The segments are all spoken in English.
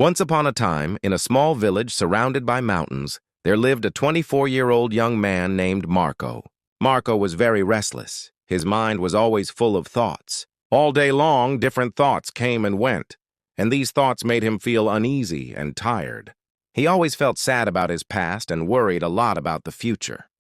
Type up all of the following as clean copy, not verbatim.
Once upon a time, in a small village surrounded by mountains, there lived a 24-year-old young man named Marco. Marco was very restless. His mind was always full of thoughts. All day long, different thoughts came and went, and these thoughts made him feel uneasy and tired. He always felt sad about his past and worried a lot about the future.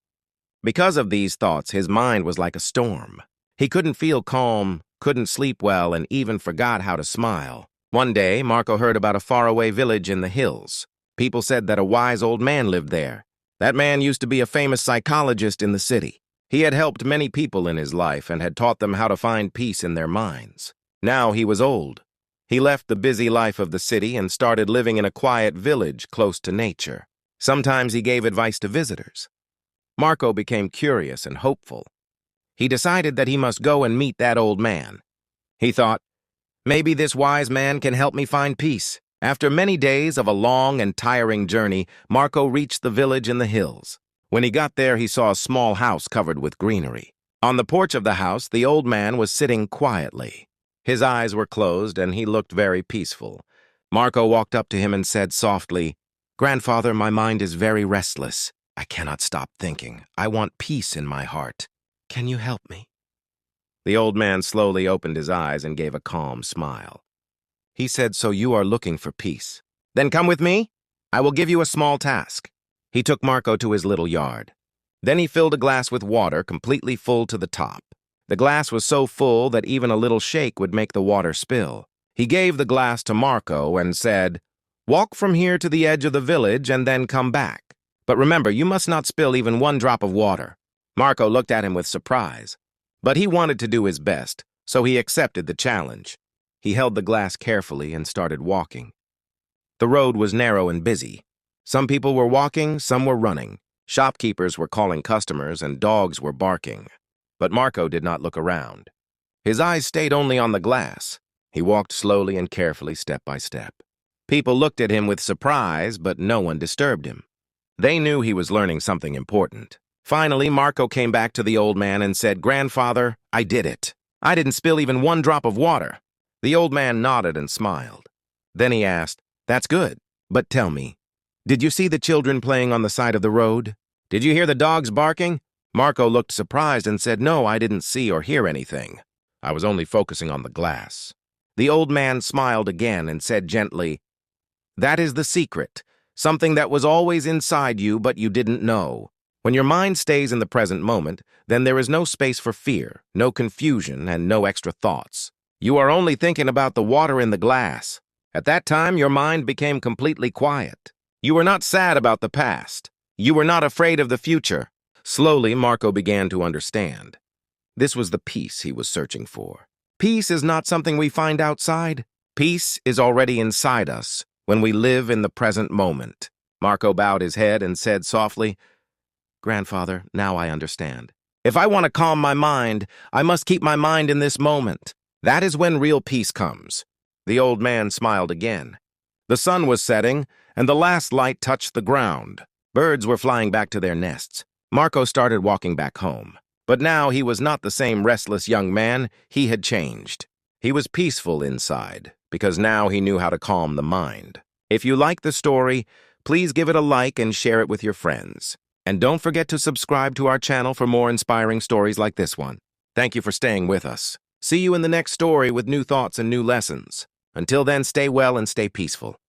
Because of these thoughts, his mind was like a storm. He couldn't feel calm, couldn't sleep well, and even forgot how to smile. One day, Marco heard about a faraway village in the hills. People said that a wise old man lived there. That man used to be a famous psychologist in the city. He had helped many people in his life and had taught them how to find peace in their minds. Now he was old. He left the busy life of the city and started living in a quiet village close to nature. Sometimes he gave advice to visitors. Marco became curious and hopeful. He decided that he must go and meet that old man. He thought, maybe this wise man can help me find peace. After many days of a long and tiring journey, Marco reached the village in the hills. When he got there, he saw a small house covered with greenery. On the porch of the house, the old man was sitting quietly. His eyes were closed, and he looked very peaceful. Marco walked up to him and said softly, "Grandfather, my mind is very restless. I cannot stop thinking. I want peace in my heart. Can you help me?" The old man slowly opened his eyes and gave a calm smile. He said, "So you are looking for peace? Then come with me. I will give you a small task." He took Marco to his little yard. Then he filled a glass with water completely full to the top. The glass was so full that even a little shake would make the water spill. He gave the glass to Marco and said, "Walk from here to the edge of the village and then come back. But remember, you must not spill even one drop of water." Marco looked at him with surprise. But he wanted to do his best, so he accepted the challenge. He held the glass carefully and started walking. The road was narrow and busy. Some people were walking, some were running. Shopkeepers were calling customers, and dogs were barking. But Marco did not look around. His eyes stayed only on the glass. He walked slowly and carefully, step by step. People looked at him with surprise, but no one disturbed him. They knew he was learning something important. Finally, Marco came back to the old man and said, "Grandfather, I did it. I didn't spill even one drop of water." The old man nodded and smiled. Then he asked, "That's good, but tell me, did you see the children playing on the side of the road? Did you hear the dogs barking?" Marco looked surprised and said, "No, I didn't see or hear anything. I was only focusing on the glass." The old man smiled again and said gently, "That is the secret, something that was always inside you but you didn't know. When your mind stays in the present moment, then there is no space for fear, no confusion, and no extra thoughts. You are only thinking about the water in the glass. At that time, your mind became completely quiet. You were not sad about the past. You were not afraid of the future." Slowly, Marco began to understand. This was the peace he was searching for. Peace is not something we find outside. Peace is already inside us when we live in the present moment. Marco bowed his head and said softly, "Grandfather, now I understand. If I want to calm my mind, I must keep my mind in this moment. That is when real peace comes." The old man smiled again. The sun was setting, and the last light touched the ground. Birds were flying back to their nests. Marco started walking back home. But now he was not the same restless young man. He had changed. He was peaceful inside, because now he knew how to calm the mind. If you like the story, please give it a like and share it with your friends. And don't forget to subscribe to our channel for more inspiring stories like this one. Thank you for staying with us. See you in the next story with new thoughts and new lessons. Until then, stay well and stay peaceful.